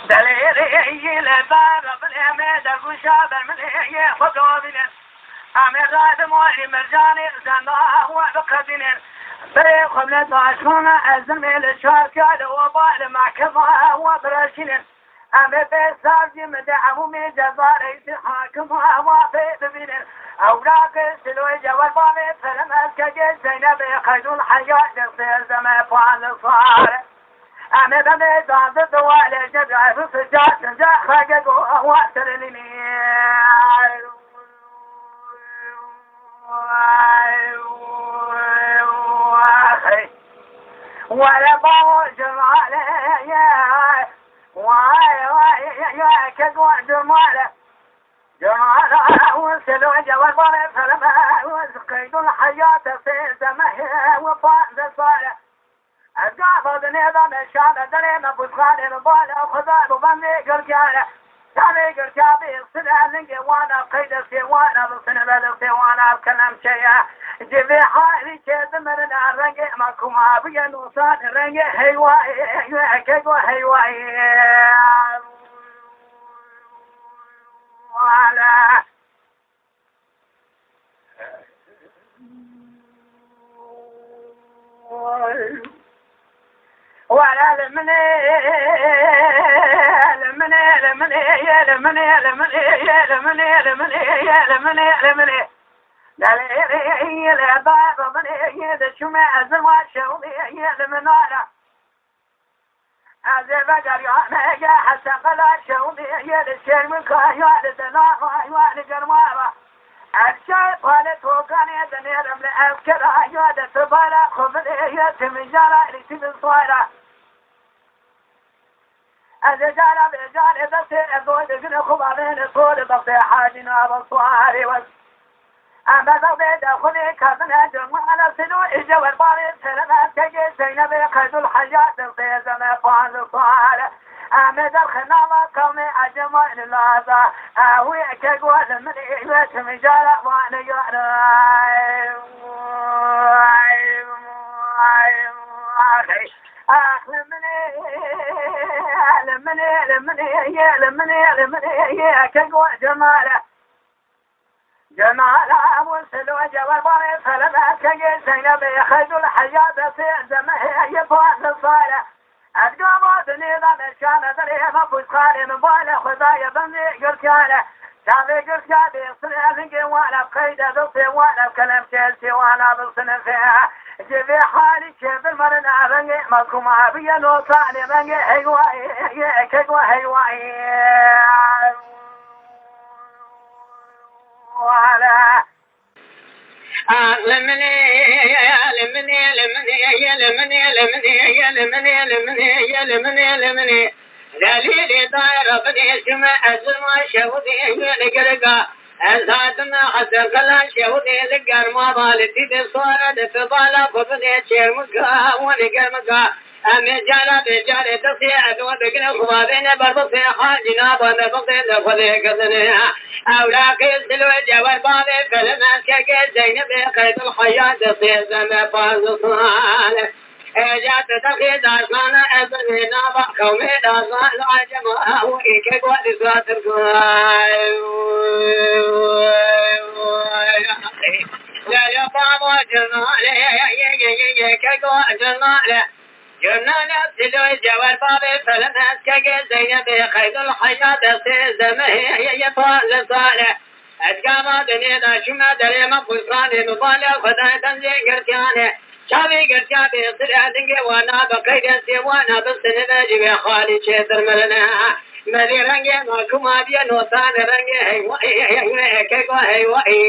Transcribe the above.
دليل الباب بالحميد الوشاب المليء خذوبنا أمير راد مولي مرجاني زناه وبقدنا بريق من تعشونا الزميل الشاكال وبال مع كفاه وبرشنا أمير بيساجي مدعو من جزاري حاكم وفي بنا أولاك سلوي جوال بابي فلما اسكجي زينب يقيدوا الحياة لصير زمان فعل صار أنا بني ضاد الدوالي جدع في السجاد سجاد خاقق وأسر لني ولا باو جمالي يا كقوة جمالي جمالي وسلو جوال بابي فلما وسقيد الحياة في زمه وفاز صالح الجعفر نظام الشام دريم بوسخان البال خذاب وبني قرجاله تابي قرجابي الصنع لنجي وانا قيد السيوانا بالصنع بالسيوانا بكلام شيء جيبي حالي كيد مرنا رنجي ماكم ابي نوصان رنجي هيواي كيكو هيواي ولا ولا لمني دليل الباب من يد شمع الزواج شوقي المنارة أزي بقر يا حتى قلا شوقي الشير من كايوان دلار ويوان قرمارة الشيء قالت وكان يدني رمل أذكر أيوان تبالا خبري يتمجارة لتبصارة الرجال برجال بس الدول بين خبرين الصور بس حاجنا بصواري وس أما زوجي خذي كابنا جمعنا سلو إجوا الباري سلامات كي زينب قيد الحياة في زمان فان صار أما ذا الخنامة كومي أجمع للعزا أوي كقوة من إيوات مجالة وانا لمني كقوة جماله جماله وسلو جوال باري فلما كي زينب يخذ الحياة في زمه يفوز صالح أتقاموا بنظام الشام دريم بوسخان مبالغ خذايا بني قرشانه شافي قرشاني صنع لنقي وانا بقيدة بلطي وانا بكلام شيلسي وانا بلطن فيها جيبي حالي كيف المرنع بني مالكم عبيا نوصاني بني هيواي كيكوا هيواي ولا لمني دليل داير بدي الجمع الزما شهودي لقرقا الزادنا حتى كلا شهودي لقر ما بالتي بصورة تبالا فبدي شرمكا ولقرمكا أمي جالا بجالي تصيع دون بقنا خبابين بربطي حاجنا بنبطي دخلي قدنها أولاقي السلو جوال بابي فلما كي زينب قيد الحياة تصيع زمي فاز صالح جات تلقي داشانا أبني نابا قومي داشان العجماء وإيكيك ودسات القرآن لا يفعب جنالي كيك وجنالي جنالي سلو الجوال بابي فلما اسكي زينب قيد الحياة في زمه يفعل صالح أتقام دنيا شما دريم بسراني مبالغ خداي تنزي قرتياني شابي قرتيابي صلع دنقي وانا بقيد سيوانا بسنة جبي خالي شيطر ملنا ملي رنگي ماكو مابيا نوصان رنگي هيوائي كيكو هيوائي